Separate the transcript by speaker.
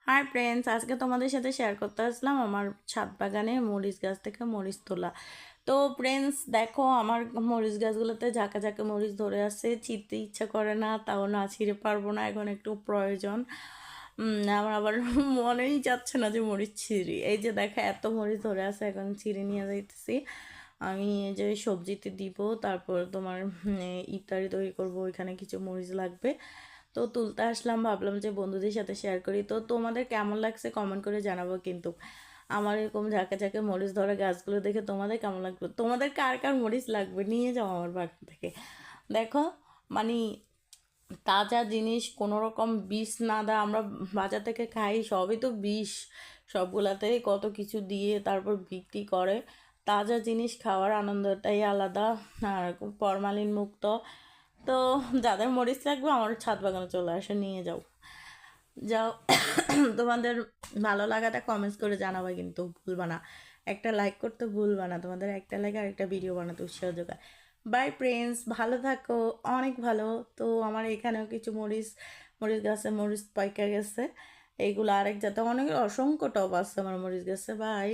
Speaker 1: Hi friends, আজকে তোমাদের সাথে শেয়ার করতে আসলাম আমার ছাদ বাগানে মরিচ গাছ থেকে মরিচ তোলা। তো ফ্রেন্ডস দেখো, আমার মরিচ গাছগুলোতে ঝাঁকে ঝাঁকে মরিচ ধরে আছে, ছিঁড়তে ইচ্ছা করে না, তাও না ছিঁড়ে পারবো না, এখন একটু প্রয়োজন। আমার আবার মনেই যাচ্ছে না যে মরিচ ছিঁড়ি। এই যে দেখো এত মরিচ ধরে আছে, এখন ছিঁড়ে নিয়ে যাইতেছি। আমি এই যে সবজিতে দিব, তারপর তোমার ইফতারি তৈরি করব, ওইখানে কিছু মরিচ লাগবে। তো তুলতে আসলাম, ভাবলাম যে বন্ধুদের সাথে শেয়ার করি। তো তোমাদের কেমন লাগছে কমেন্ট করে জানাবো কিন্তু। আমার এরকম ঝাঁকে ঝাঁকে মরিচ ধরা গাছগুলো দেখে তোমাদের কেমন লাগবে, তোমাদের কার কার মরিচ লাগবে নিয়ে যাও আমার বাগান থেকে। দেখো, মানে তাজা জিনিস, কোনো রকম বিষ না দেয়। আমরা বাজার থেকে খাই সবই তো বিষ, সবগুলাতেই কত কিছু দিয়ে তারপর বিক্রি করে। তাজা জিনিস খাওয়ার আনন্দটাই আলাদা, আর ফরমালিন মুক্ত। তো যাদের মরিচ লাগবে আমার ছাদ বাগানে চলে আসে, নিয়ে যাও। যাও। তোমাদের ভালো লাগাটা কমেন্টস করে জানাবা, কিন্তু ভুলবা না। একটা লাইক করতে ভুলবা না, তোমাদের একটা লাইক আর একটা ভিডিও বানাতে উৎসাহ যোগায়। বাই ফ্রেন্ডস, ভালো থাকো, অনেক ভালো। তো আমার এখানেও কিছু মরিচ মরিচ গাছে মরিচ পাইকা গেছে। এইগুলো আরেক জাতে অনেক অসংখ্য টব আছে আমার মরিচ গাছে। বাই।